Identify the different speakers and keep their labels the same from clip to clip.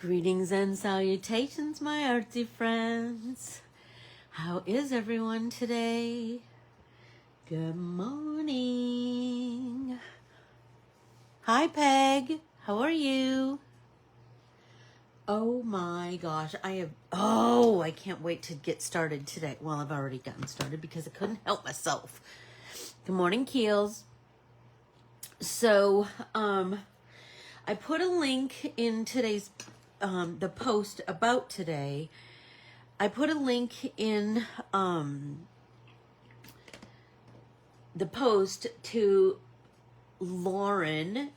Speaker 1: Greetings and salutations, my artsy friends. How is everyone today? Good morning. Hi, Peg. How are you? Oh my gosh, I can't wait to get started today. Well, I've already gotten started because I couldn't help myself. Good morning, Keels. So, I put a link in today's the post about today. I put a link in the post to Lauren,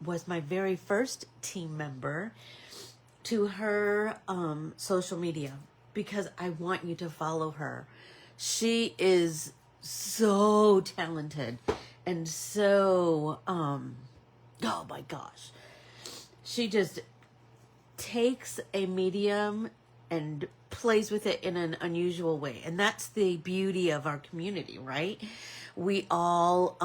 Speaker 1: was my very first team member, to her social media, because I want you to follow her. She is so talented and so oh my gosh, she just takes a medium and plays with it in an unusual way. And that's the beauty of our community, right? We all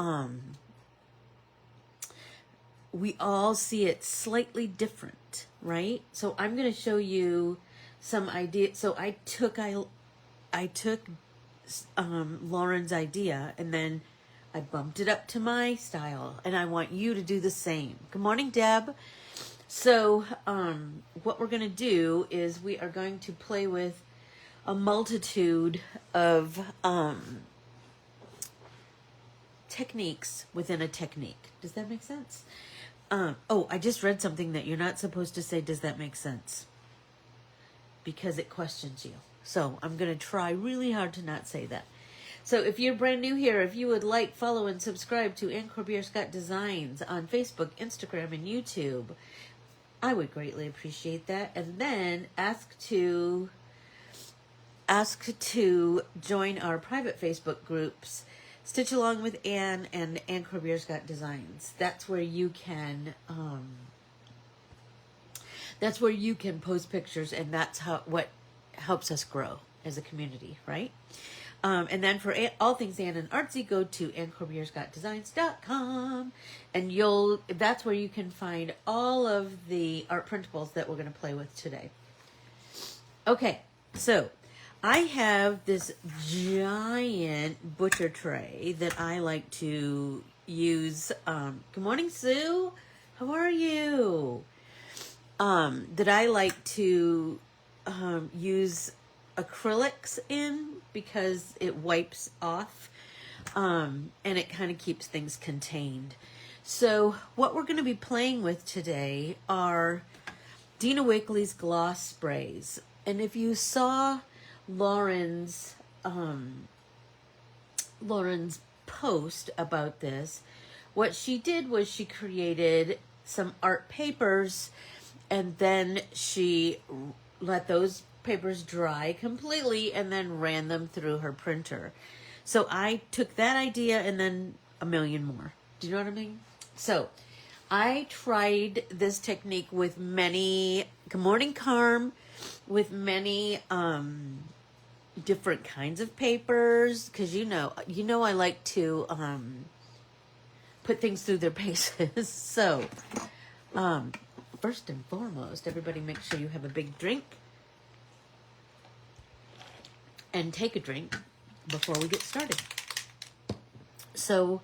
Speaker 1: see it slightly different, right? So I'm going to show you some ideas. So I took Lauren's idea and then I bumped it up to my style, and I want you to do the same. Good morning, Deb. So, what we're going to do is we are going to play with a multitude of techniques within a technique. Does that make sense? I just read something that you're not supposed to say, does that make sense? Because it questions you. So, I'm going to try really hard to not say that. So if you're brand new here, if you would like, follow and subscribe to Corbiere-Scott Designs on Facebook, Instagram, and YouTube, I would greatly appreciate that. And then ask to join our private Facebook groups, Stitch Along with Anne and Corbiere-Scott Designs. That's where you can post pictures, and that's what helps us grow as a community, right? And then for all things Anne and artsy, go to anncorbierescottdesigns.com, and that's where you can find all of the art printables that we're going to play with today. Okay, so I have this giant butcher tray that I like to use. Good morning, Sue. How are you? That I like to use acrylics in, because it wipes off and it kind of keeps things contained. So what we're going to be playing with today are Dina Wakley's gloss sprays. And if you saw Lauren's post about this, what she did was she created some art papers, and then she let those papers dry completely and then ran them through her printer. So I took that idea and then a million more. Do you know what I mean? So I tried this technique with many, good morning, Carm, with many different kinds of papers, because you know I like to put things through their paces. So first and foremost, everybody make sure you have a big drink and take a drink before we get started. So,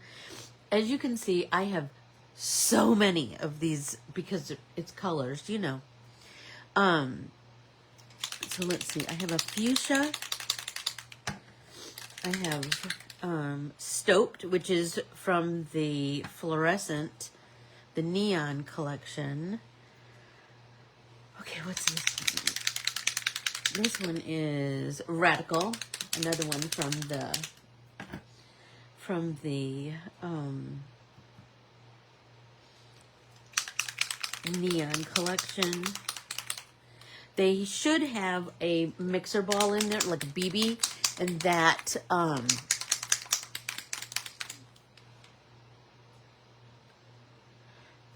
Speaker 1: as you can see, I have so many of these because it's colors, you know. So let's see. I have a fuchsia. I have Stoked, which is from the fluorescent, the neon collection. Okay, what's this one? This one is Radical, another one from the neon collection. They should have a mixer ball in there, like a BB, and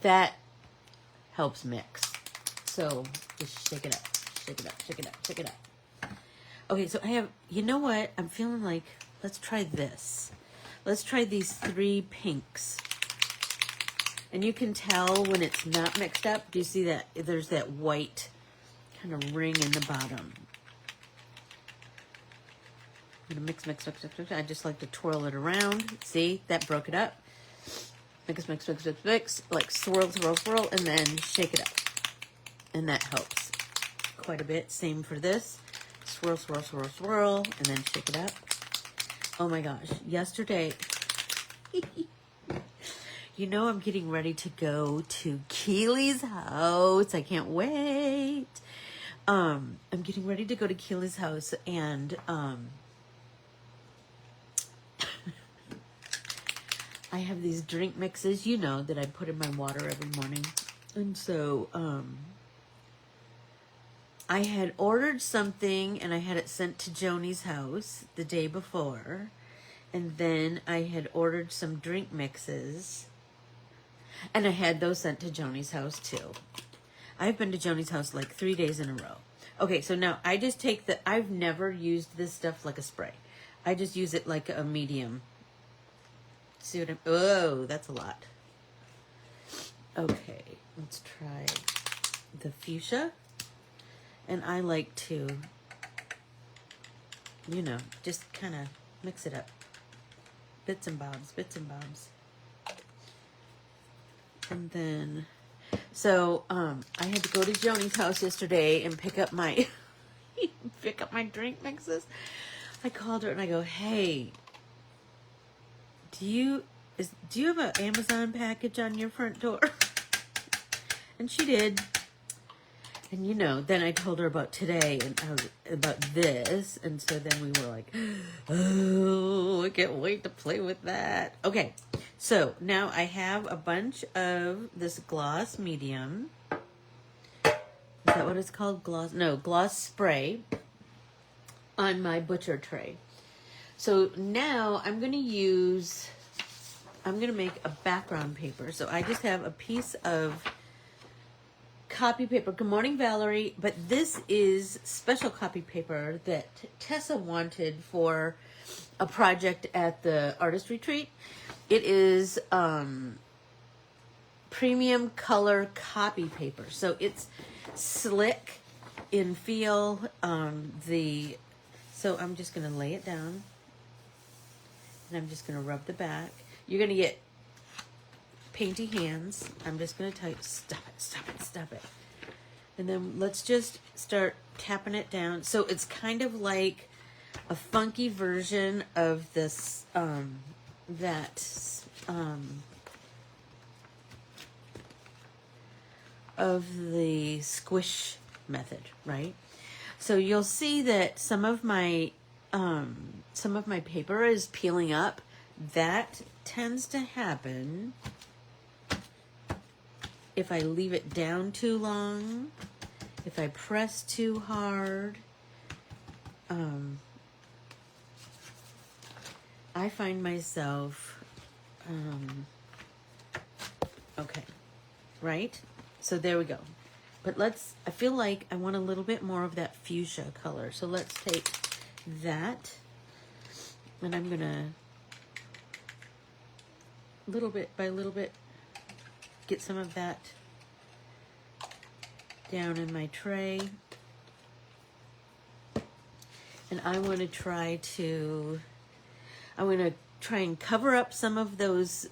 Speaker 1: that helps mix. So just shake it up. Shake it up, shake it up, shake it up. Okay, so I have, you know what? I'm feeling like, let's try this. Let's try these 3 pinks. And you can tell when it's not mixed up. Do you see that? There's that white kind of ring in the bottom. I'm gonna mix, mix, mix, mix, mix. I just like to twirl it around. See, that broke it up. Mix, mix, mix, mix, mix. Like swirl, swirl, swirl, and then shake it up. And that helps quite a bit. Same for this. Swirl, swirl, swirl, swirl, and then shake it up. Oh my gosh, yesterday, you know I'm getting ready to go to Keely's house. I can't wait. I'm getting ready to go to Keely's house, and I have these drink mixes, you know, that I put in my water every morning. And so, I had ordered something and I had it sent to Joni's house the day before. And then I had ordered some drink mixes and I had those sent to Joni's house too. I've been to Joni's house like 3 days in a row. Okay, so now I just take I've never used this stuff like a spray. I just use it like a medium. See what oh, that's a lot. Okay, let's try the fuchsia. And I like to, you know, just kind of mix it up. Bits and bobs, bits and bobs. And then, so, I had to go to Joni's house yesterday and pick up my, drink mixes. I called her and I go, hey, do you have an Amazon package on your front door? And she did. And you know, then I told her about today and about this, and so then we were like, oh, I can't wait to play with that. Okay, so now I have a bunch of this gloss medium. Is that what it's called? Gloss spray on my butcher tray. So now I'm going to make a background paper. So I just have a piece of copy paper. Good morning, Valerie. But this is special copy paper that Tessa wanted for a project at the artist retreat. It is premium color copy paper. So it's slick in feel. So I'm just going to lay it down. And I'm just going to rub the back. You're going to get painty hands. I'm just going to tell you, stop it, stop it, stop it. And then let's just start tapping it down. So it's kind of like a funky version of this, of the squish method, right? So you'll see that some of my paper is peeling up. That tends to happen if I leave it down too long, if I press too hard. I find myself, okay, right? So there we go. But I feel like I want a little bit more of that fuchsia color. So let's take that, and I'm gonna, little bit by little bit, get some of that down in my tray. And I want to try and cover up some of those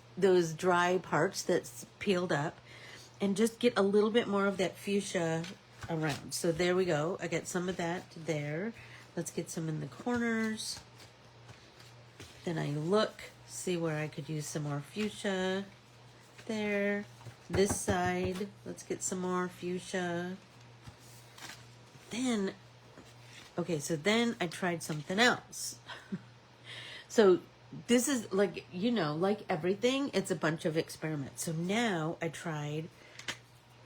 Speaker 1: dry parts that's peeled up and just get a little bit more of that fuchsia around. So there we go. I got some of that there. Let's get some in the corners. Then I look, see where I could use some more fuchsia. There. This side, let's get some more fuchsia. Then, okay, so then I tried something else. So this is like, you know, like everything, it's a bunch of experiments. So now I tried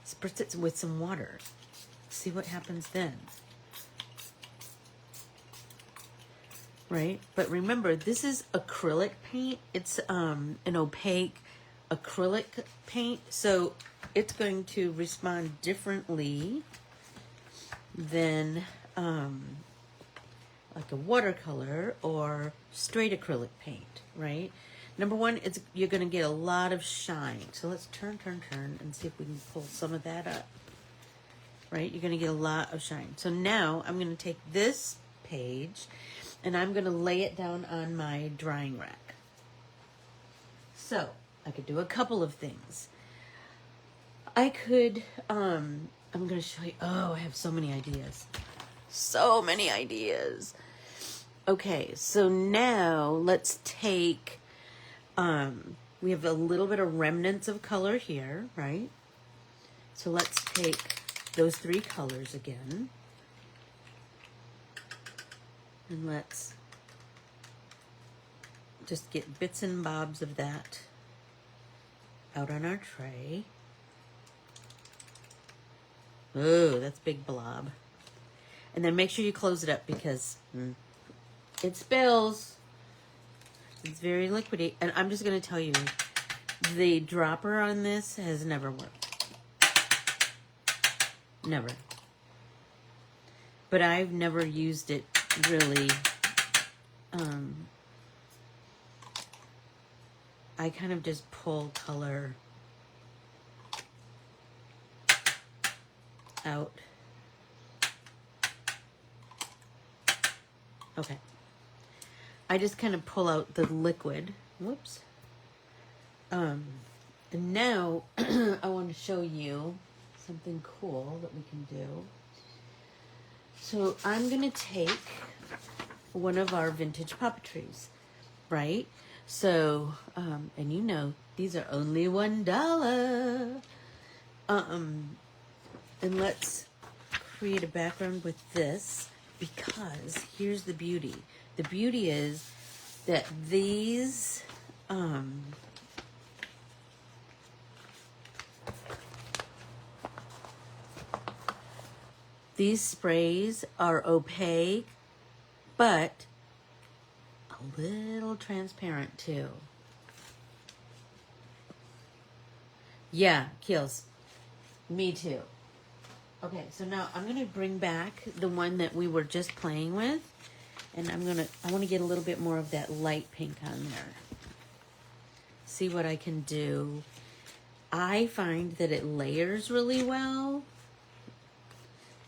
Speaker 1: spritz it with some water. See what happens then. Right? But remember, this is acrylic paint. It's an opaque acrylic paint, so it's going to respond differently than like a watercolor or straight acrylic paint, right? Number one, you're going to get a lot of shine. So let's turn, and see if we can pull some of that up. Right? You're going to get a lot of shine. So now I'm going to take this page and I'm going to lay it down on my drying rack. So I could do a couple of things. I could, I'm going to show you, oh, I have so many ideas. So many ideas. Okay, so now let's take, we have a little bit of remnants of color here, right? So let's take those three colors again. And let's just get bits and bobs of that out on our tray. Oh, that's a big blob. And then make sure you close it up because it spills. It's very liquidy. And I'm just going to tell you, the dropper on this has never worked. Never. But I've never used it really. I kind of just pull color out. Okay. I just kind of pull out the liquid. Whoops. And now I want to show you something cool that we can do. So I'm going to take one of our vintage puppetries, right? So, and you know, these are only $1. And let's create a background with this, because here's the beauty. The beauty is that these, these sprays are opaque, but a little transparent too. Yeah, kills. Me too. Okay, so now I'm going to bring back the one that we were just playing with. And I want to get a little bit more of that light pink on there. See what I can do. I find that it layers really well.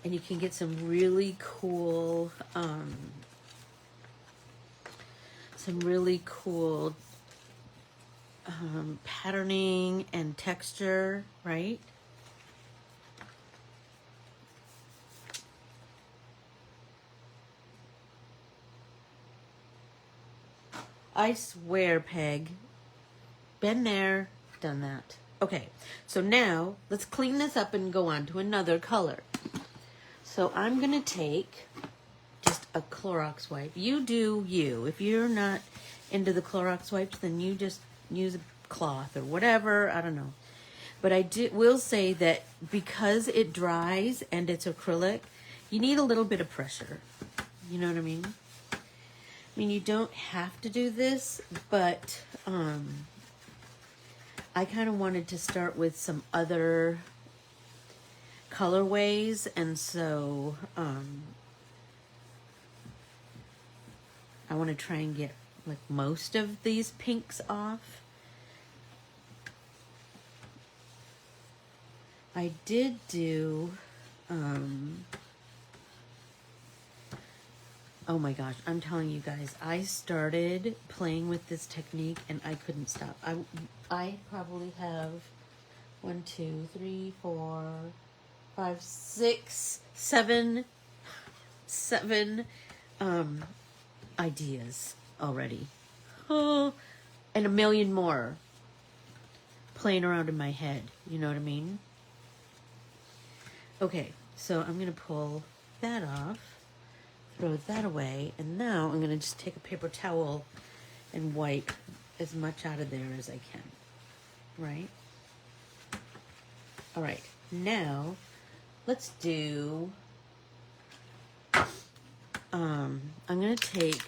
Speaker 1: And you can get some really cool, patterning and texture, right? I swear, Peg. Been there, done that. Okay, so now let's clean this up and go on to another color. So I'm going to take just a Clorox wipe. You do you. If you're not into the Clorox wipes, then you just use a cloth or whatever. I don't know. But I will say that because it dries and it's acrylic, you need a little bit of pressure. You know what I mean? I mean, you don't have to do this, but I kind of wanted to start with some other colorways, and so I want to try and get like most of these pinks off. I did do oh my gosh, I'm telling you guys, I started playing with this technique and I couldn't stop. I probably have 1, 2, 3, 4, 5, 6, 7 ideas already. Oh, and a million more playing around in my head. You know what I mean? Okay, so I'm going to pull that off. Throw that away, and now I'm going to just take a paper towel and wipe as much out of there as I can, right? All right, now let's do, I'm going to take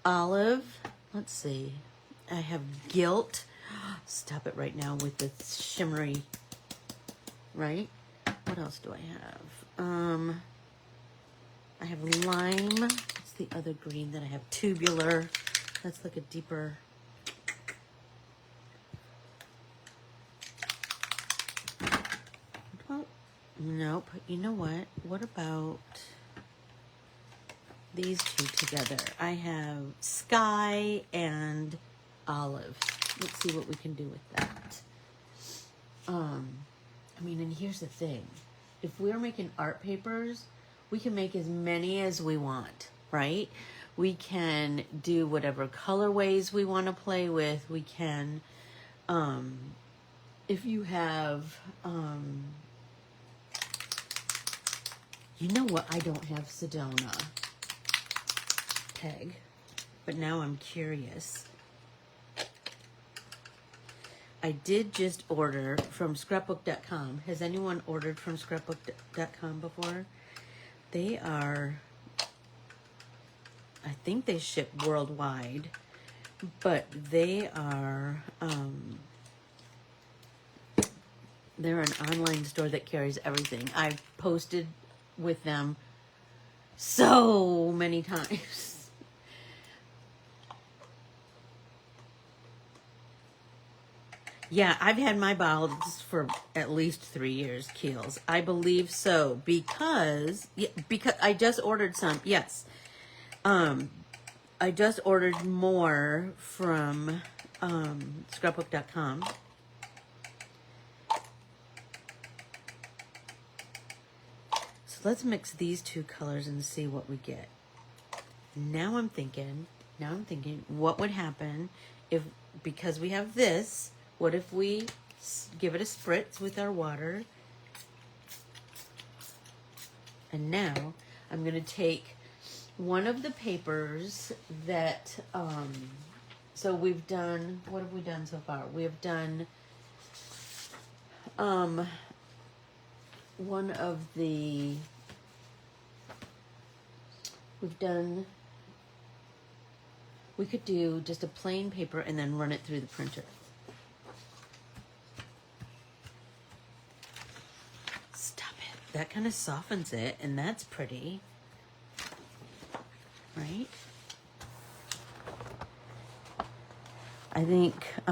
Speaker 1: olive, let's see, I have gilt, stop it right now with the shimmery, right? What else do I have? I have lime. It's the other green that I have? Tubular. That's like a deeper. Well, nope. You know what? What about these two together? I have sky and olive. Let's see what we can do with that. I mean, and here's the thing. If we're making art papers, we can make as many as we want, right? We can do whatever colorways we want to play with. We can, if you have, you know what? I don't have Sedona peg, but now I'm curious. I did just order from scrapbook.com. Has anyone ordered from scrapbook.com before? They are, I think they ship worldwide, but they are, they're an online store that carries everything. I've posted with them so many times. Yeah, I've had my bottles for at least 3 years, Keels. I believe so, because I just ordered some. Yes. I just ordered more from scrapbook.com. So let's mix these two colors and see what we get. Now I'm thinking, what would happen if, because we have this, what if we give it a spritz with our water? And now I'm going to take one of the papers that, so we've done, what have we done so far? We have done one of the, we could do just a plain paper and then run it through the printer. That kind of softens it, and that's pretty, right? I think I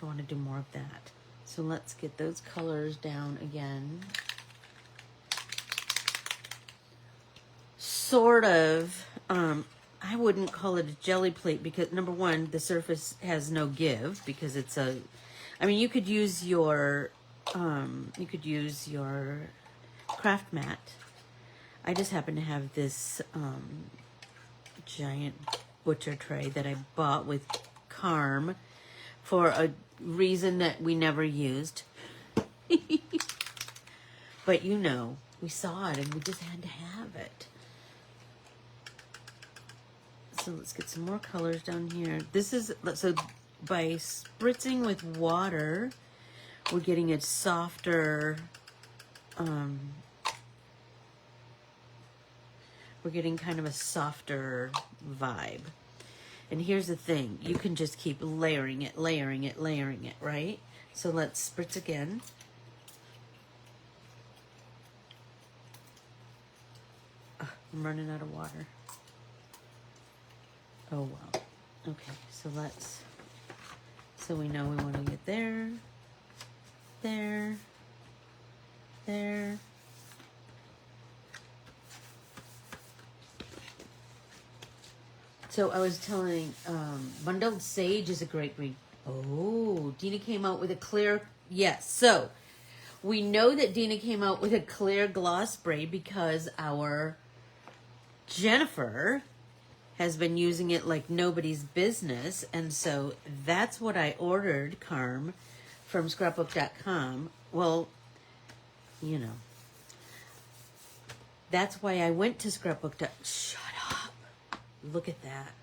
Speaker 1: want to do more of that. So let's get those colors down again. Sort of, I wouldn't call it a jelly plate because, number one, the surface has no give because it's a, I mean, you could use your craft mat. I just happen to have this giant butcher tray that I bought with Carm for a reason that we never used. But you know, we saw it and we just had to have it. So let's get some more colors down here. This is, so by spritzing with water, we're getting a softer, we're getting kind of a softer vibe. And here's the thing, you can just keep layering it, right? So let's spritz again. I'm running out of water. Oh well. Okay, so let's, so we know we want to get there, there. So I was telling, bundled sage is a great green. Oh, Dina came out with a clear, yes. So we know that Dina came out with a clear gloss spray because our Jennifer has been using it like nobody's business. And so that's what I ordered, Carm, from scrapbook.com. Well, you know, that's why I went to scrapbook.com. Shut up. Look at that.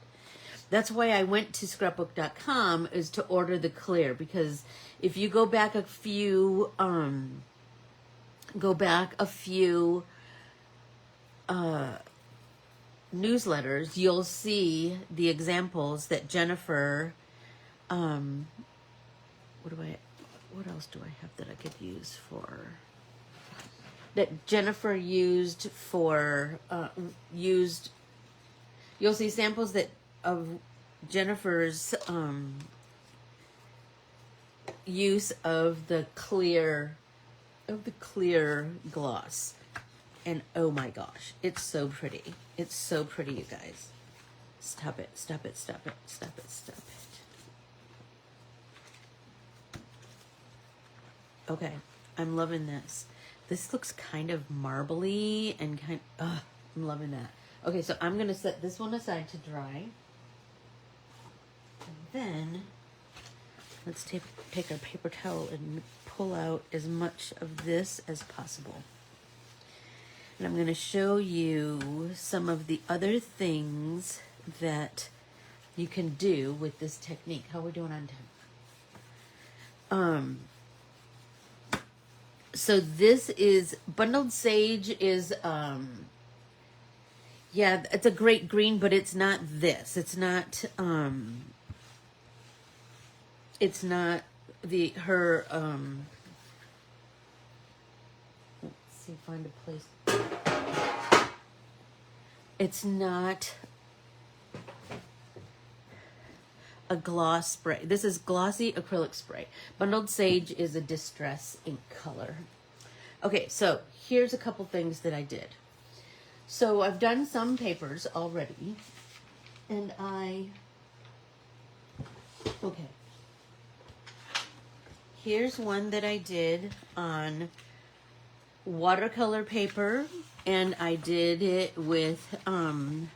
Speaker 1: That's why I went to scrapbook.com is to order the clear, because if you go back a few newsletters, you'll see the examples that Jennifer, what else do I have that I could use for, that Jennifer used for, used you'll see samples that of Jennifer's use of the clear gloss. And oh my gosh, it's so pretty. It's so pretty, you guys. Stop it, stop it, stop it, stop it, stop it. Okay, I'm loving this. This looks kind of marbly and I'm loving that. Okay, so I'm gonna set this one aside to dry. And then let's take our paper towel and pull out as much of this as possible. And I'm going to show you some of the other things that you can do with this technique. How are we doing on time? So this is bundled sage is yeah, it's a great green, but it's not this. It's not her let's see, find a place. It's not a gloss spray. This is glossy acrylic spray. Bundled sage is a distress ink color. Okay, so here's a couple things that I did. So I've done some papers already, and okay. Here's one that I did on watercolor paper, and I did it with Vine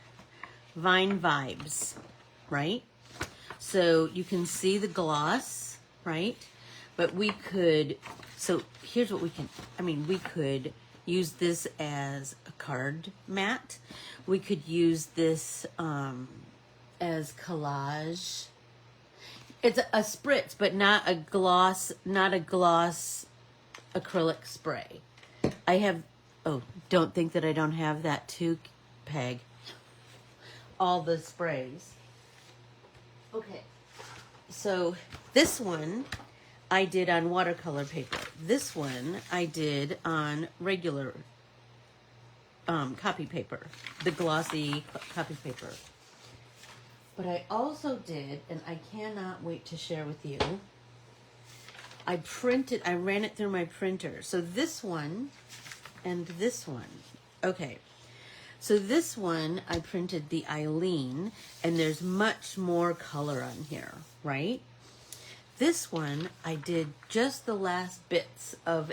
Speaker 1: Vibes, right? So you can see the gloss, right? But we could, so here's what we can, we could use this as a card mat. We could use this as collage. It's a spritz, but not a gloss acrylic spray. I have, oh, don't think that I don't have that too, Peg. All the sprays. Okay, so this one I did on watercolor paper. This one I did on regular copy paper, the glossy copy paper. But I also did, and I cannot wait to share with you, I ran it through my printer. So this one and this one. Okay. So this one, I printed the Eileen, and there's much more color on here, right? This one, I did just the last bits of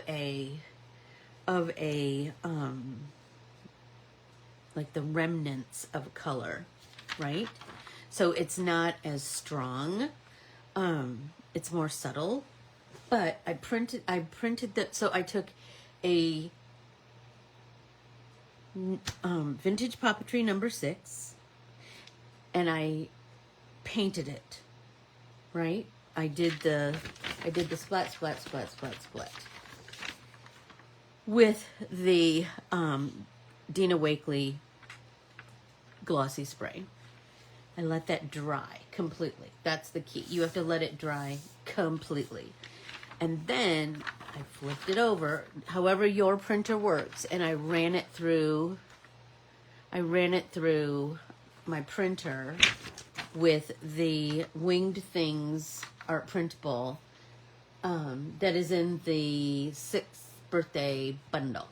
Speaker 1: like the remnants of color, right? So it's not as strong. It's more subtle, but I printed that. So I took a vintage Papeterie number 6, and I painted it, right? I did the splat, splat, splat, splat, splat with the Dina Wakley glossy spray. I let that dry completely. That's the key. You have to let it dry completely. And then I flipped it over, however your printer works, and I ran it through my printer with the Winged Things art printable that is in the 6th birthday bundle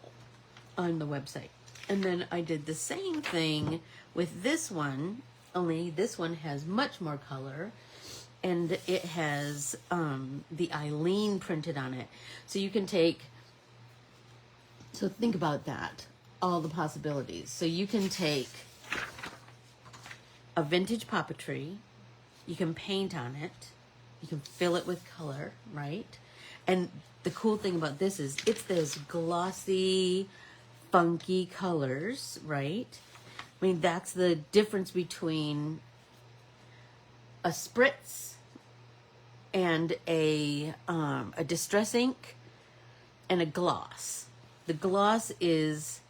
Speaker 1: on the website. And then I did the same thing with this one, only this one has much more color, and it has the Eileen printed on it. So you can so think about that, all the possibilities. So you can take a vintage Papeterie, you can paint on it, you can fill it with color, right? And the cool thing about this is it's those glossy, funky colors, right? I mean, that's the difference between a spritz and a distress ink and a gloss. The gloss is,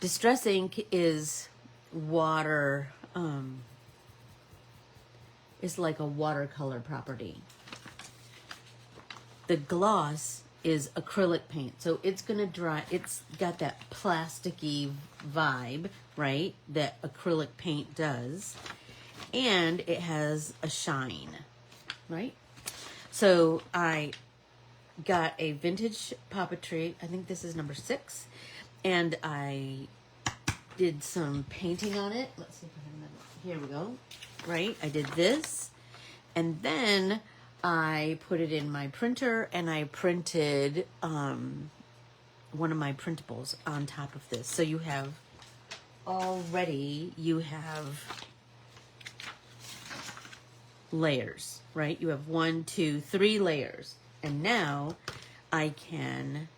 Speaker 1: distress ink is water, is like a watercolor property. The gloss is acrylic paint. So it's going to dry. It's got that plasticky vibe, right? That acrylic paint does. And it has a shine, right? So I got a vintage Papeterie. I think this is number 6. And I did some painting on it. Let's see if I can remember. Here we go. Right? I did this. And then I put it in my printer and I printed one of my printables on top of this. So you have layers, right? You have 1, 2, 3 layers. And now I can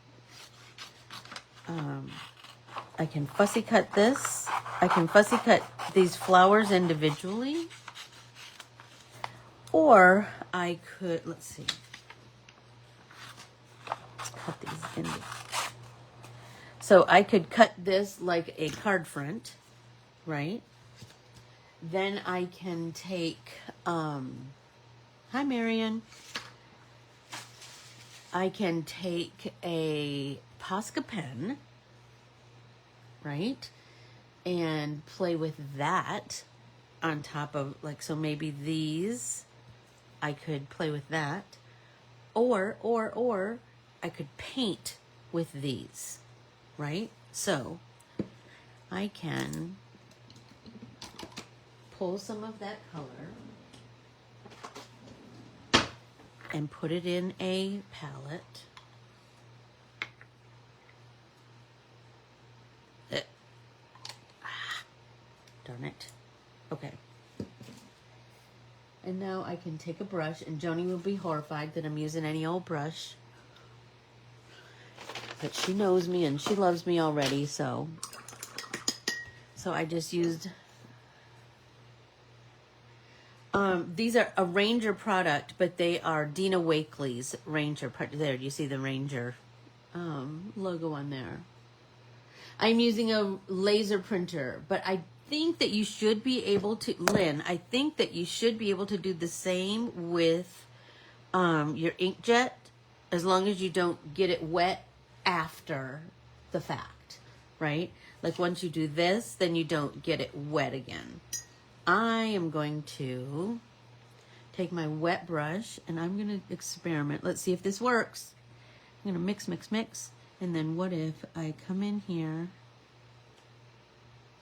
Speaker 1: fussy cut this. I can fussy cut these flowers individually. Or I could, let's see. Let's cut these in. So I could cut this like a card front, right? Then I can take, hi Marion. I can take a Posca pen, right? And play with that on top of, like, so maybe these, I could play with that. Or I could paint with these, right? So I can pull some of that color and put it in a palette. Darn it. Okay. And now I can take a brush, and Joni will be horrified that I'm using any old brush. But she knows me and she loves me already, so I just used, these are a Ranger product, but they are Dina Wakley's Ranger product. There, you see the Ranger logo on there. I'm using a laser printer, but I think that you should be able to, Lynn, I think that you should be able to do the same with your inkjet, as long as you don't get it wet after the fact, right? Like once you do this, then you don't get it wet again. I am going to take my wet brush and I'm going to experiment. Let's see if this works. I'm going to mix, mix, mix. And then what if I come in here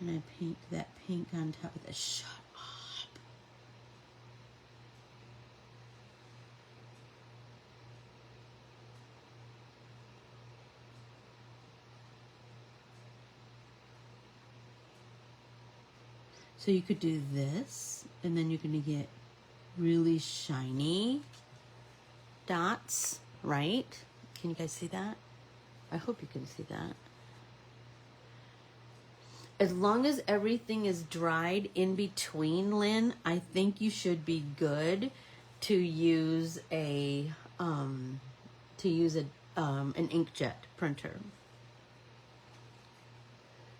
Speaker 1: and I paint that pink on top of this? Shut up. So you could do this, and then you're going to get really shiny dots, right? Can you guys see that? I hope you can see that. As long as everything is dried in between, Lynn, I think you should be good to use a an inkjet printer.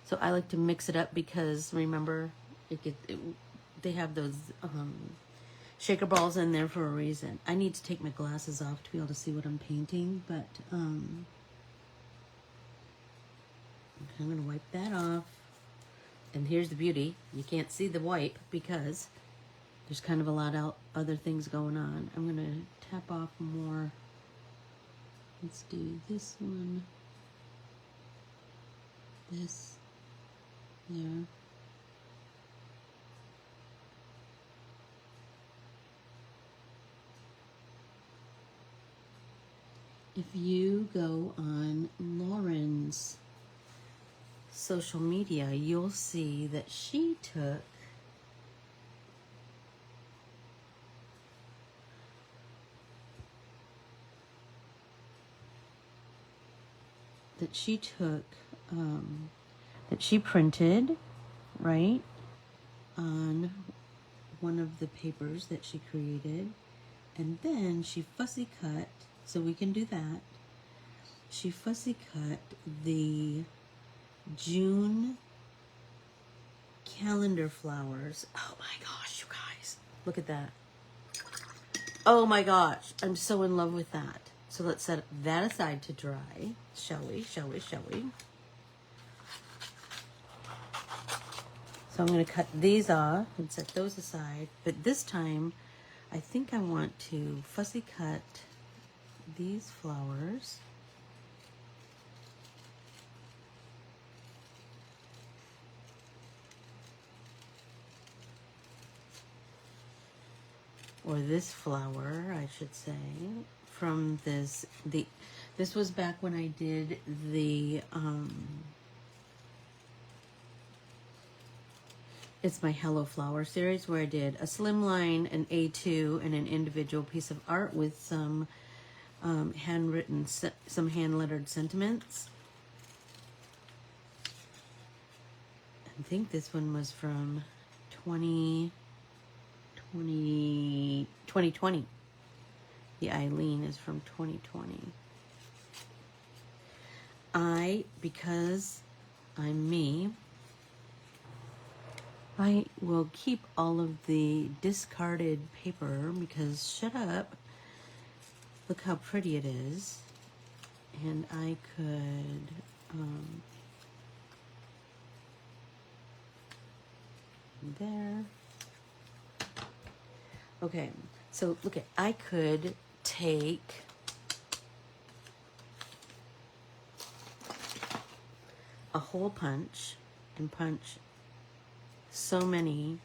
Speaker 1: So I like to mix it up because remember, they have those shaker balls in there for a reason. I need to take my glasses off to be able to see what I'm painting, but I'm going to wipe that off. And here's the beauty. You can't see the wipe because there's kind of a lot of other things going on. I'm going to tap off more. Let's do this one. This. There. If you go on Lauren's social media, you'll see that she took that she printed, right, on one of the papers that she created, and then she fussy cut. So we can do that. She fussy cut the June calendar flowers. Oh my gosh, you guys. Look at that. Oh my gosh. I'm so in love with that. So let's set that aside to dry, shall we? So I'm going to cut these off and set those aside. But this time, I think I want to fussy cut these flowers. Or this flower, I should say, from this was back when I did the it's my Hello Flower series, where I did a slimline, an A2, and an individual piece of art with some handwritten, some hand-lettered sentiments. I think this one was from 2020. The Eileen is from 2020. Because I'm me, I will keep all of the discarded paper because, shut up, look how pretty it is. And I could, there. Okay, so look at, I could take a hole punch and punch so many,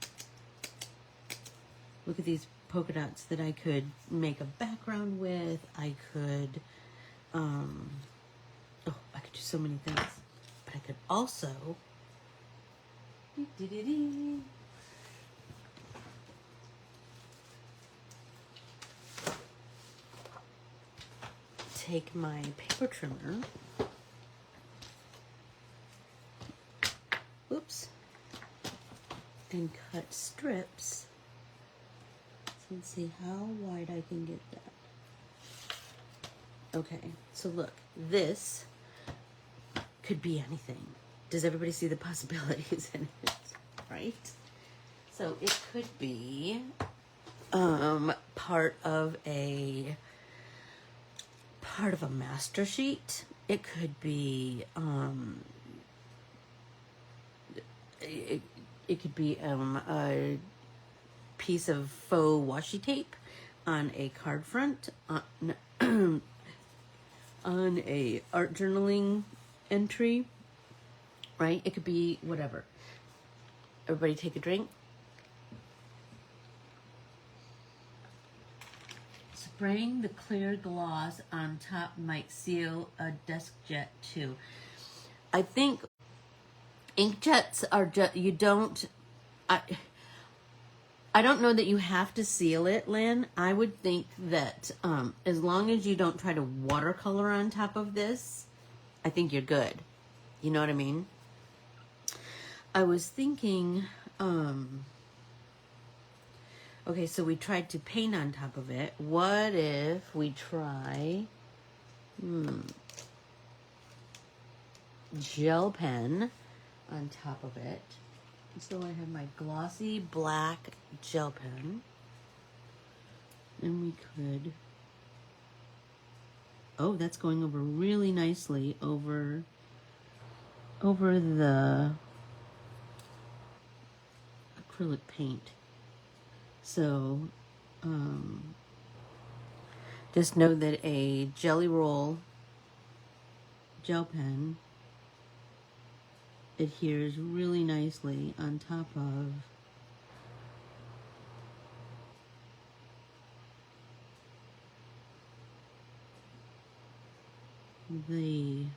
Speaker 1: look at these polka dots that I could make a background with. I could, I could do so many things, but I could also, take my paper trimmer, oops, and cut strips. So let's see how wide I can get that. Okay, so look, this could be anything. Does everybody see the possibilities in it? Right? So it could be part of a master sheet. It could be it could be a piece of faux washi tape on a card front, on a art journaling entry, right? It could be whatever. Everybody take a drink. Spraying the clear gloss on top might seal a desk jet too. I think inkjets are just, you don't, I don't know that you have to seal it, Lynn. I would think that as long as you don't try to watercolor on top of this, I think you're good. You know what I mean? I was thinking, okay, so we tried to paint on top of it. What if we try gel pen on top of it? So I have my glossy black gel pen, and we could, oh, that's going over really nicely over the acrylic paint. So just know that a Jelly Roll gel pen adheres really nicely on top of the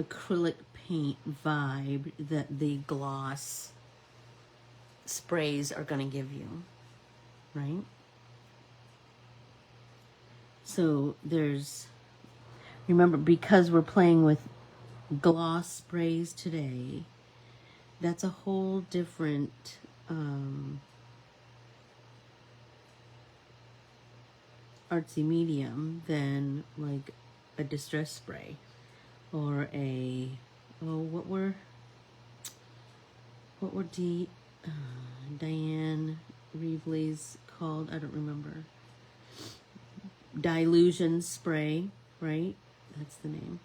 Speaker 1: acrylic paint vibe that the gloss sprays are going to give you, right? So there's, remember, because we're playing with gloss sprays today, that's a whole different artsy medium than like a distress spray or a, oh, what were Diane Reevely's called, I don't remember. Dilution spray, right? That's the name.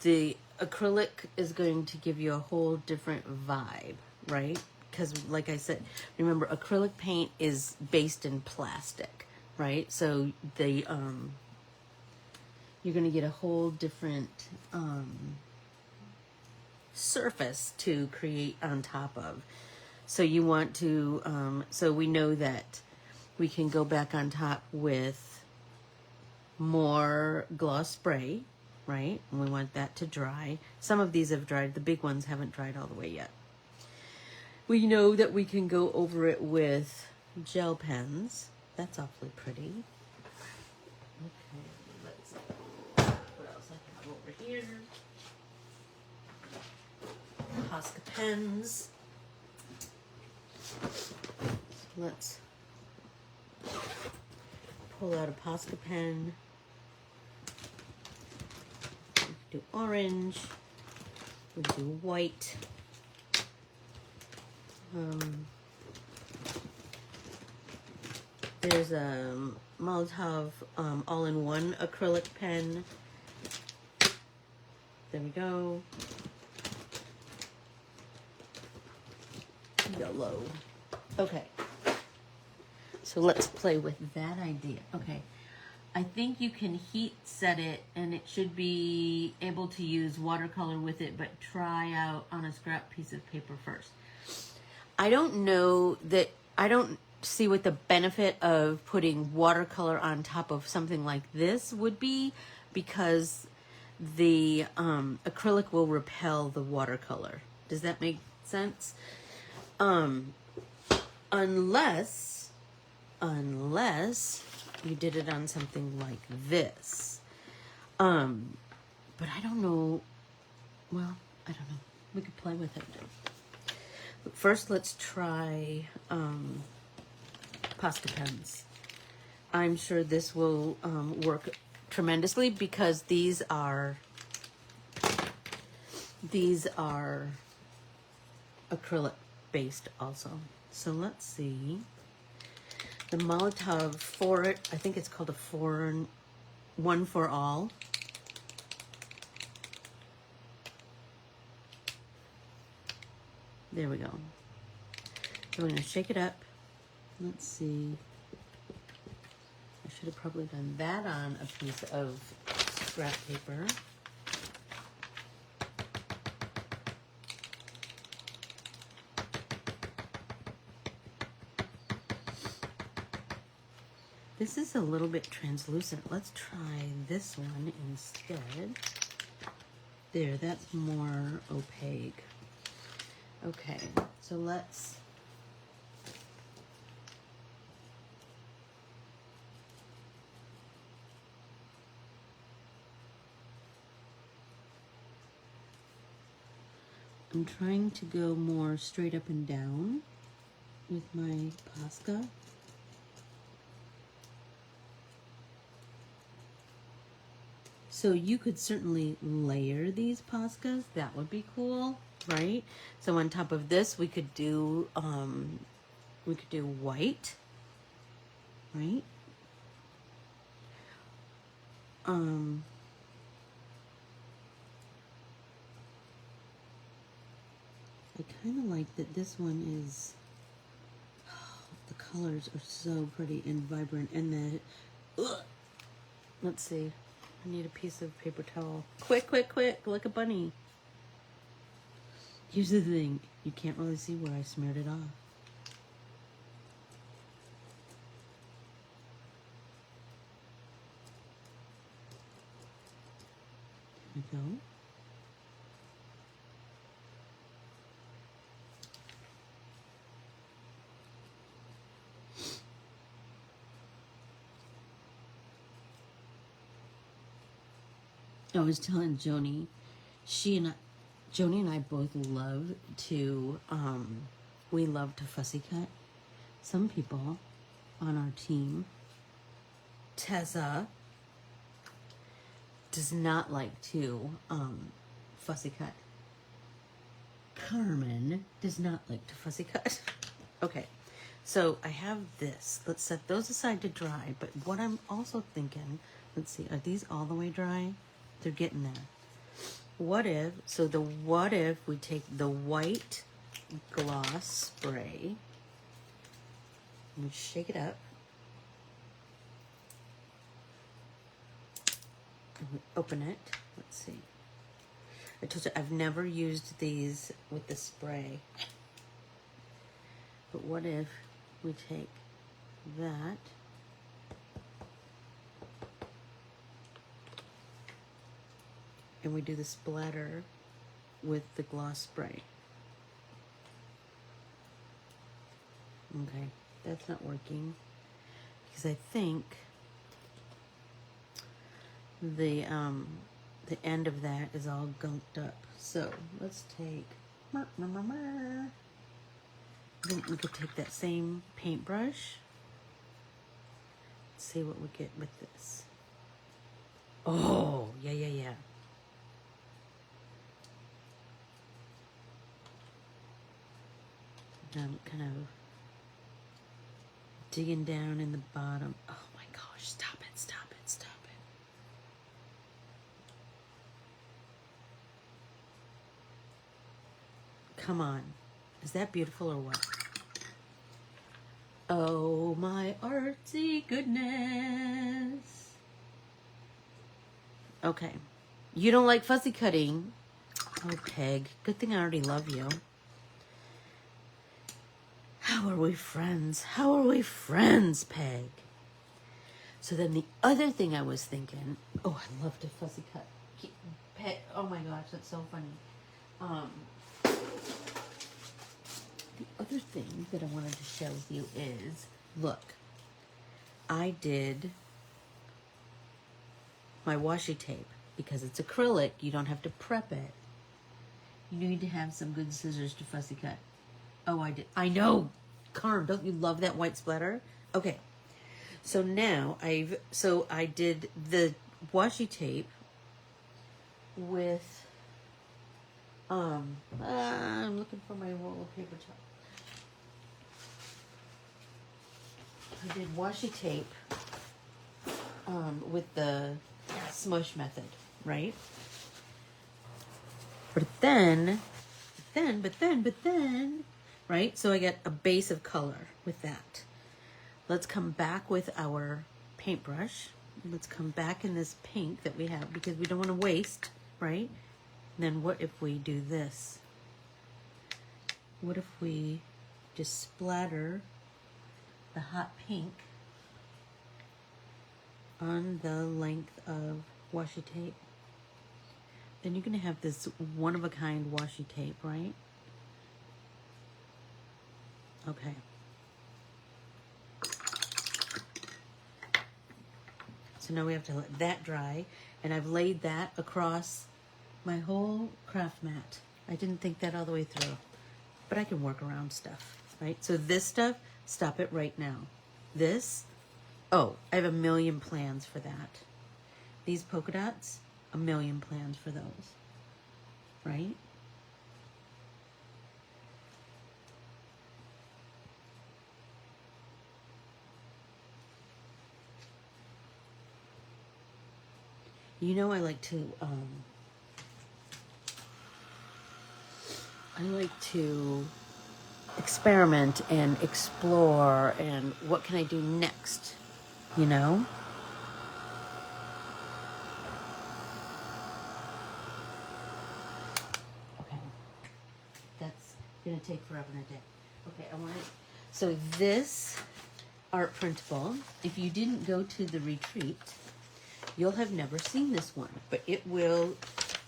Speaker 1: The acrylic is going to give you a whole different vibe, right? Because like I said, remember acrylic paint is based in plastic, right? So the you're going to get a whole different surface to create on top of. So you want to, so we know that we can go back on top with more gloss spray, right? And we want that to dry. Some of these have dried. The big ones haven't dried all the way yet. We know that we can go over it with gel pens. That's awfully pretty. Okay, let's see. What else I have over here? Posca pens. Let's pull out a Posca pen. We do orange. We do white. There's a Molotov all-in-one acrylic pen. There we go. Yellow. Okay. So let's play with that idea. Okay. I think you can heat set it and it should be able to use watercolor with it, but try out on a scrap piece of paper first. I don't know that, I don't see what the benefit of putting watercolor on top of something like this would be, because the acrylic will repel the watercolor. Does that make sense? Unless you did it on something like this. But I don't know. Well, I don't know. We could play with it. But first, let's try Posca pens. I'm sure this will work tremendously because these are acrylic based also. So let's see. The Molotov for it, I think it's called a one for all. There we go. So we're going to shake it up. Let's see. I should have probably done that on a piece of scrap paper. This is a little bit translucent. Let's try this one instead. There, that's more opaque. Okay, so let's I'm trying to go more straight up and down with my Posca. So you could certainly layer these Poscas. That would be cool, right? So on top of this, we could do white, right? I kind of like that this one is, the colors are so pretty and vibrant, and let's see. I need a piece of paper towel. Quick, quick, quick, like a bunny. Here's the thing. You can't really see where I smeared it off. There we go. I was telling Joni, Joni and I both love to, we love to fussy cut. Some people on our team, Tessa, does not like to fussy cut. Carmen does not like to fussy cut. Okay, so I have this. Let's set those aside to dry. But what I'm also thinking, let's see, are these all the way dry? They're getting there. What if we take the white gloss spray and we shake it up. And we open it. Let's see. I told you I've never used these with the spray. But what if we take that and we do the splatter with the gloss spray? Okay, that's not working because I think the end of that is all gunked up. So let's take, I think we could take that same paintbrush. Let's see what we get with this. Oh, yeah. I'm kind of digging down in the bottom. Oh my gosh, stop it. Come on. Is that beautiful or what? Oh my artsy goodness. Okay. You don't like fussy cutting? Oh, Peg. Good thing I already love you. How are we friends? Peg? So then the other thing I was thinking, oh, I love to fussy cut. Peg, oh my gosh, that's so funny. The other thing that I wanted to share with you is, look, I did my washi tape because it's acrylic. You don't have to prep it. You need to have some good scissors to fussy cut. Oh, I did. I know. Carm, don't you love that white splatter? Okay. So now I did the washi tape with I'm looking for my roll of paper towel. I did washi tape with the smoosh method, right? But then, right? So I get a base of color with that. Let's come back with our paintbrush. Let's come back in this pink that we have because we don't want to waste, right? And then what if we do this? What if we just splatter the hot pink on the length of washi tape? Then you're going to have this one-of-a-kind washi tape, right? Okay. So now we have to let that dry, and I've laid that across my whole craft mat. I didn't think that all the way through, but I can work around stuff, right? So this stuff, stop it right now. This, oh, I have a million plans for that. These polka dots, a million plans for those, right? You know, I like to experiment and explore and what can I do next, you know? Okay. That's gonna take forever and a day. Okay, so this art printable, if you didn't go to the retreat, you'll have never seen this one, but it will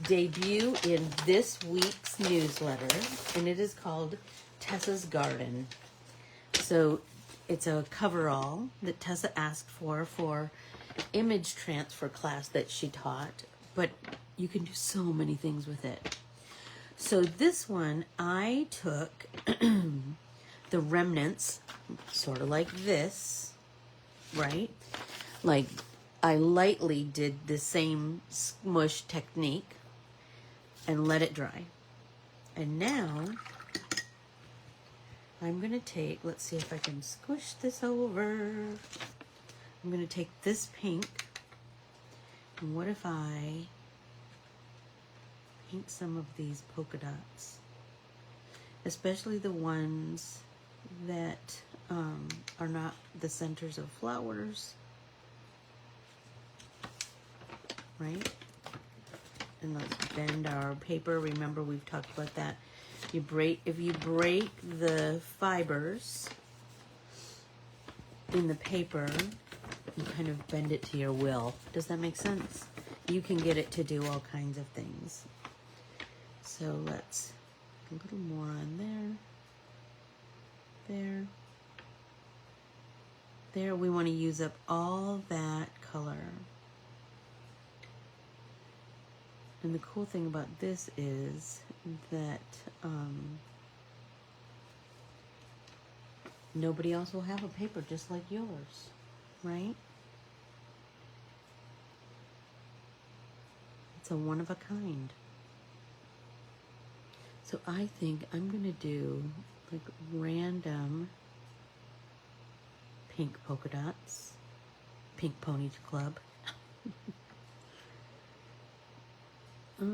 Speaker 1: debut in this week's newsletter, and it is called Tessa's Garden. So it's a coverall that Tessa asked for image transfer class that she taught, but you can do so many things with it. So this one, I took the remnants, sort of like this, right? Like, I lightly did the same smoosh technique and let it dry. And now I'm going to take, let's see if I can squish this over. I'm going to take this pink, and what if I paint some of these polka dots? Especially the ones that are not the centers of flowers, right? And let's bend our paper. Remember, we've talked about that. If you break the fibers in the paper, you kind of bend it to your will. Does that make sense? You can get it to do all kinds of things. So let's a little more on there. There, we want to use up all that color. And the cool thing about this is that nobody else will have a paper just like yours, right? It's a one of a kind. So I think I'm going to do like random pink polka dots, pink pony club. I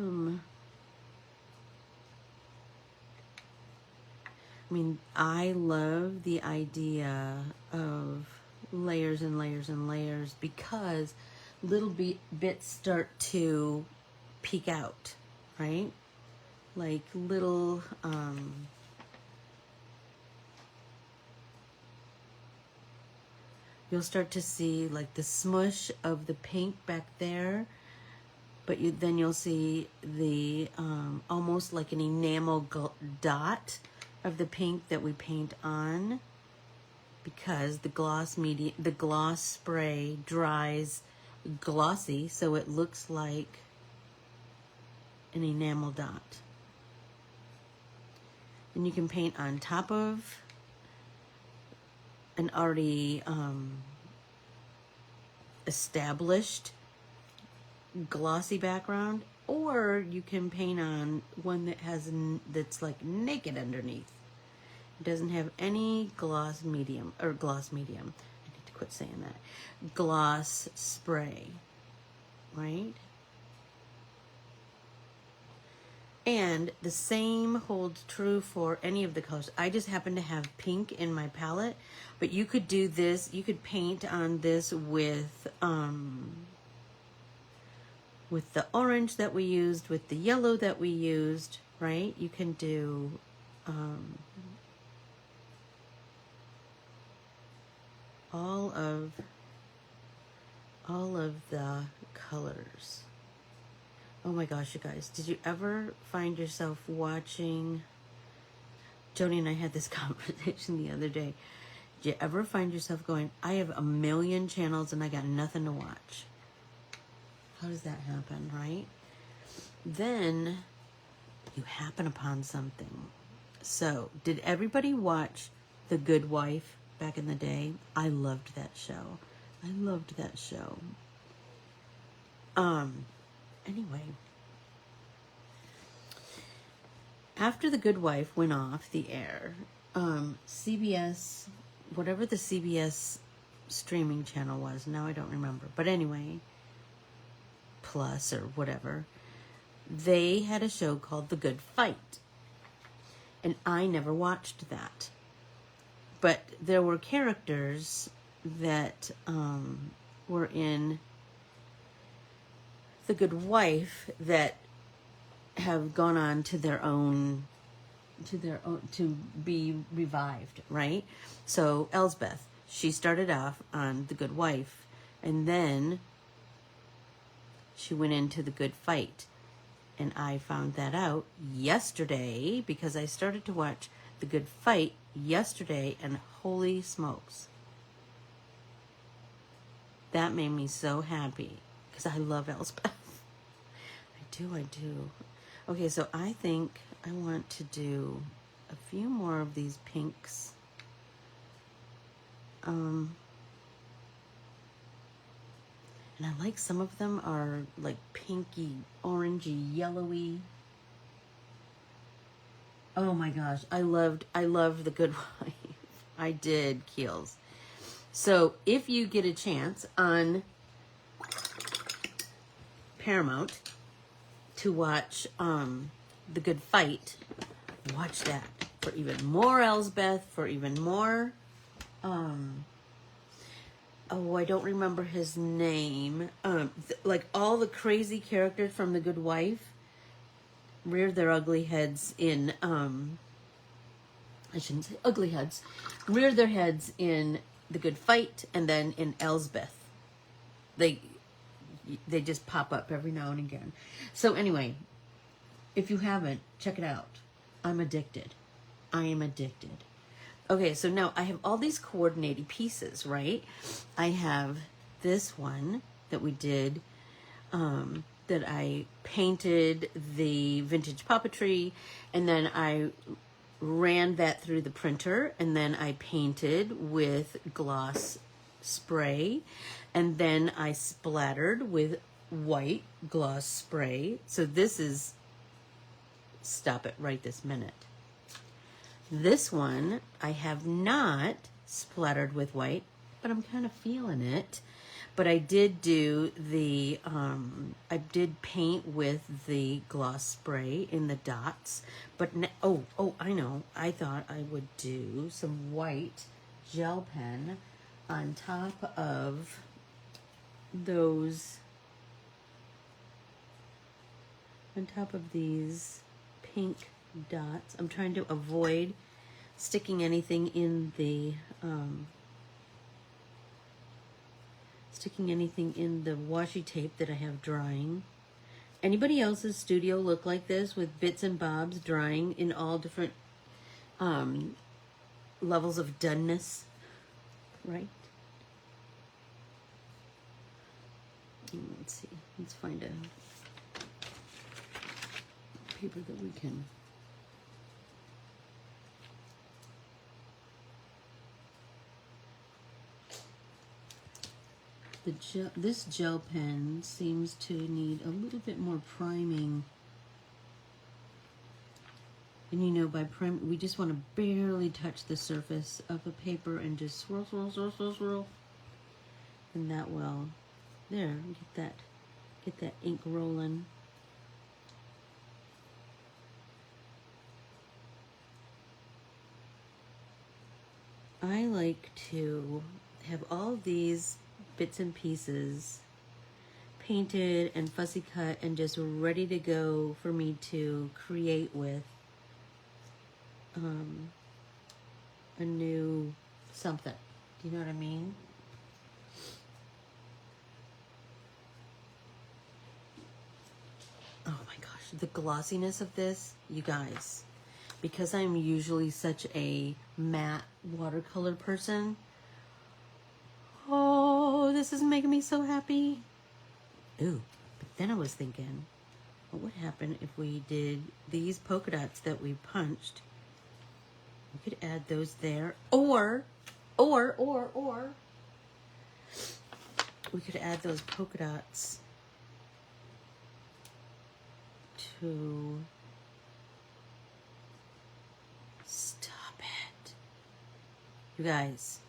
Speaker 1: mean, I love the idea of layers and layers and layers because little bits start to peek out, right? Like little, you'll start to see like the smush of the pink back there, but then you'll see the almost like an enamel dot of the pink that we paint on, because the gloss spray dries glossy, so it looks like an enamel dot. And you can paint on top of an already established glossy background, or you can paint on one that that's like naked underneath. It doesn't have any gloss medium. I need to quit saying that. Gloss spray, right? And the same holds true for any of the colors. I just happen to have pink in my palette, but you could do this. You could paint on this with the orange that we used, with the yellow that we used, right? You can do all of the colors. Oh my gosh, you guys, did you ever find yourself watching, Joni and I had this conversation the other day, did you ever find yourself going, I have a million channels and I got nothing to watch? How does that happen, right? Then you happen upon something. So, did everybody watch The Good Wife back in the day? I loved that show. Anyway, after The Good Wife went off the air, CBS, whatever the CBS streaming channel was, now I don't remember, but anyway, Plus or whatever, they had a show called The Good Fight. And I never watched that. But there were characters that were in The Good Wife that have gone on to their own to be revived, right? So Elsbeth, she started off on The Good Wife, and then she went into The Good Fight. And I found that out yesterday because I started to watch The Good Fight yesterday, and holy smokes, that made me so happy because I love Elsbeth. I do. Okay, so I think I want to do a few more of these pinks. And I like some of them are like pinky, orangey, yellowy. Oh my gosh, I loved The Good Wife. I did, Keels. So if you get a chance on Paramount to watch The Good Fight, watch that for even more Elsbeth, for even more oh, I don't remember his name. Like all the crazy characters from The Good Wife reared their ugly heads in I shouldn't say ugly heads, reared their heads in The Good Fight, and then in Elsbeth. They just pop up every now and again. So anyway, if you haven't, check it out. I'm addicted. I am addicted. Okay, so now I have all these coordinating pieces, right? I have this one that we did, that I painted the vintage puppetry, and then I ran that through the printer, and then I painted with gloss spray, and then I splattered with white gloss spray. So this is, stop it right this minute. This one I have not splattered with white, but I'm kind of feeling it. But I did do the, I did paint with the gloss spray in the dots. But, I know. I thought I would do some white gel pen on top of those, on top of these pink dots. I'm trying to avoid sticking anything in the washi tape that I have drying. Anybody else's studio look like this, with bits and bobs drying in all different levels of doneness, right? Let's see. Let's find a paper that we can. This gel pen seems to need a little bit more priming. And you know, by we just want to barely touch the surface of the paper and just swirl, swirl, swirl, swirl, swirl. And that will, there, get that ink rolling. I like to have all of these bits and pieces painted and fussy cut and just ready to go for me to create with a new something. Do you know what I mean? Oh my gosh, the glossiness of this, you guys, because I'm usually such a matte watercolor person. Oh, this is making me so happy. Ooh, but then I was thinking, what would happen if we did these polka dots that we punched? We could add those there, or we could add those polka dots to, stop it. You guys.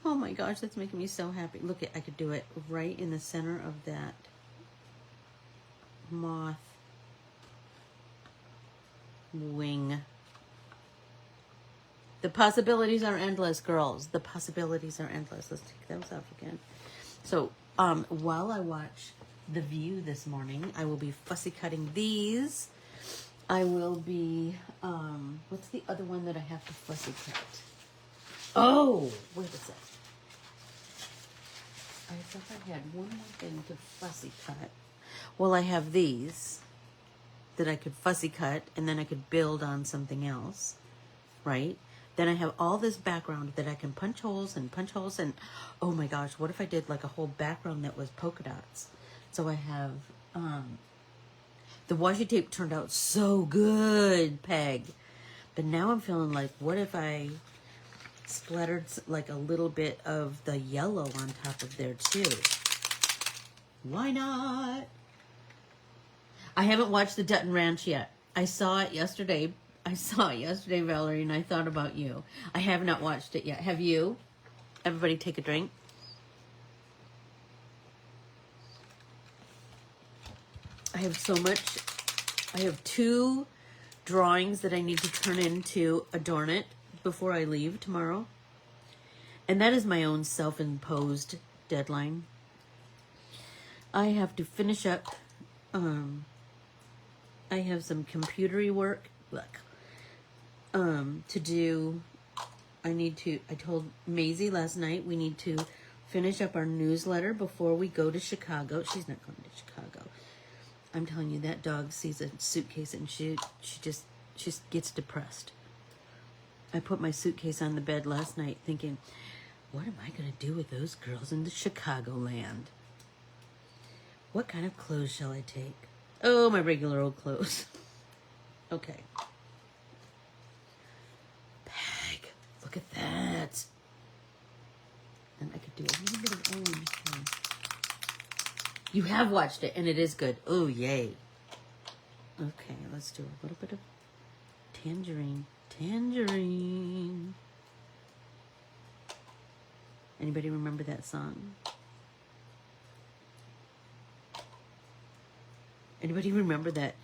Speaker 1: Oh my gosh, that's making me so happy. Look, I could do it right in the center of that moth wing. The possibilities are endless, girls. The possibilities are endless. Let's take those off again. So, while I watch The View this morning, I will be fussy cutting these. I will be, what's the other one that I have to fussy cut? Oh, wait a sec. I thought I had one more thing to fussy cut. Well, I have these that I could fussy cut, and then I could build on something else, right? Then I have all this background that I can punch holes, and oh my gosh, what if I did like a whole background that was polka dots? So I have, the washi tape turned out so good, Peg. But now I'm feeling like, what if I splattered like a little bit of the yellow on top of there too? Why not? I haven't watched the Dutton Ranch yet. I saw it yesterday. Valerie, and I thought about you. I have not watched it yet. Have you? Everybody take a drink. I have so much. I have 2 drawings that I need to turn in to adorn it before I leave tomorrow. And that is my own self-imposed deadline. I have to finish up. I have some computery work to do. I told Maisie last night we need to finish up our newsletter before we go to Chicago. She's not going to Chicago. I'm telling you, that dog sees a suitcase and she just gets depressed. I put my suitcase on the bed last night thinking, what am I going to do with those girls in the Chicagoland? What kind of clothes shall I take? Oh, my regular old clothes. Okay. Bag. Look at that. And I could do a little bit of orange too. You have watched it, and it is good. Oh, yay. Okay, let's do a little bit of tangerine. Tangerine. Anybody remember that song? Anybody remember that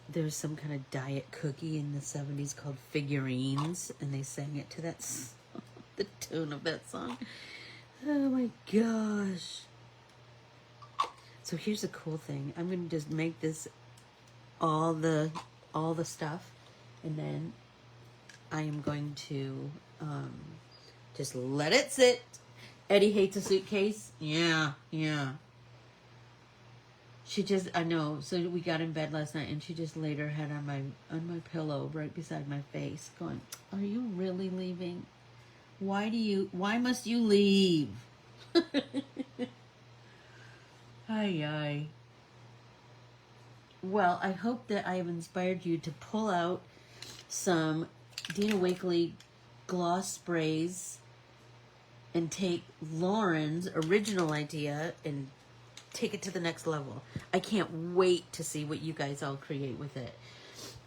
Speaker 1: there was some kind of diet cookie in the 70s called Figurines, and they sang it to that the tune of that song? Oh my gosh. So here's the cool thing. I'm going to just make this all the stuff, and then I am going to just let it sit. Eddie hates a suitcase. Yeah. She just, I know, so we got in bed last night and she just laid her head on my pillow right beside my face going, are you really leaving? Why must you leave? Ay. Well, I hope that I have inspired you to pull out some Dina Wakley gloss sprays and take Lauren's original idea and take it to the next level. I can't wait to see what you guys all create with it.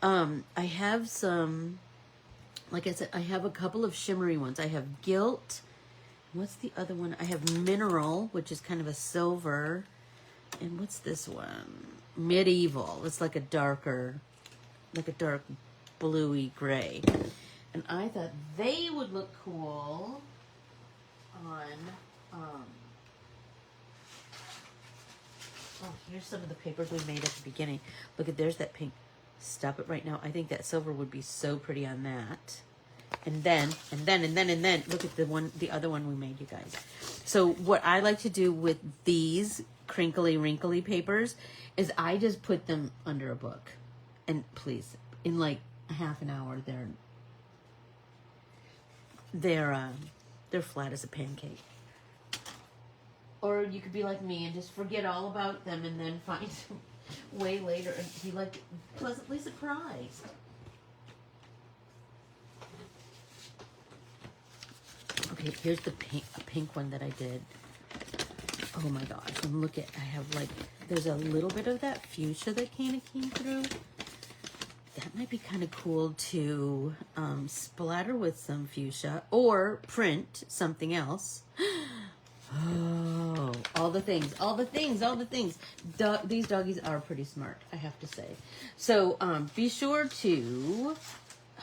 Speaker 1: I have some, like I said, I have a couple of shimmery ones. I have Gilt. What's the other one? I have Mineral, which is kind of a silver. And what's this one? Medieval. It's like a dark bluey gray. And I thought they would look cool on, oh, here's some of the papers we made at the beginning. Look at, there's that pink. Stop it right now. I think that silver would be so pretty on that. And then, look at the other one we made, you guys. So what I like to do with these crinkly, wrinkly papers is I just put them under a book. And please, in like a half an hour, they're flat as a pancake. Or you could be like me and just forget all about them and then find them way later and be like pleasantly surprised. Okay, here's the pink one that I did. Oh my gosh, and look at, I have like, there's a little bit of that fuchsia that came through. That might be kind of cool to splatter with some fuchsia or print something else. Oh, all the things. These doggies are pretty smart, I have to say. So be sure to,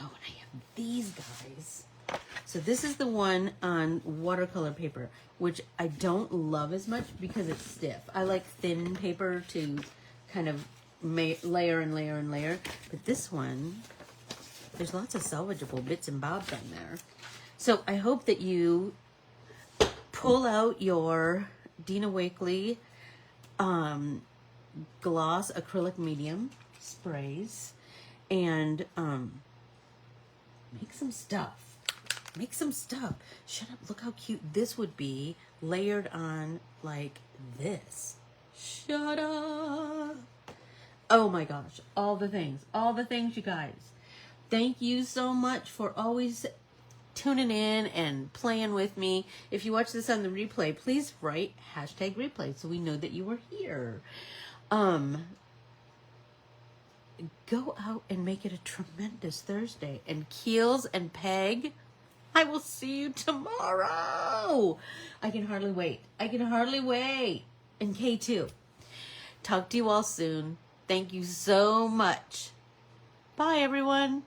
Speaker 1: oh, and I have these guys. So this is the one on watercolor paper, which I don't love as much because it's stiff. I like thin paper to kind of layer and layer and layer. But this one, there's lots of salvageable bits and bobs on there. So I hope that you pull out your Dina Wakley gloss acrylic medium sprays and make some stuff. Shut up. Look how cute this would be layered on like this. Shut up. Oh my gosh. All the things, you guys. Thank you so much for always tuning in and playing with me. If you watch this on the replay, please write #replay so we know that you were here. go out and make it a tremendous Thursday. And Keels and Peg, I will see you tomorrow. I can hardly wait. I can hardly wait. And K2. Talk to you all soon. Thank you so much. Bye, everyone.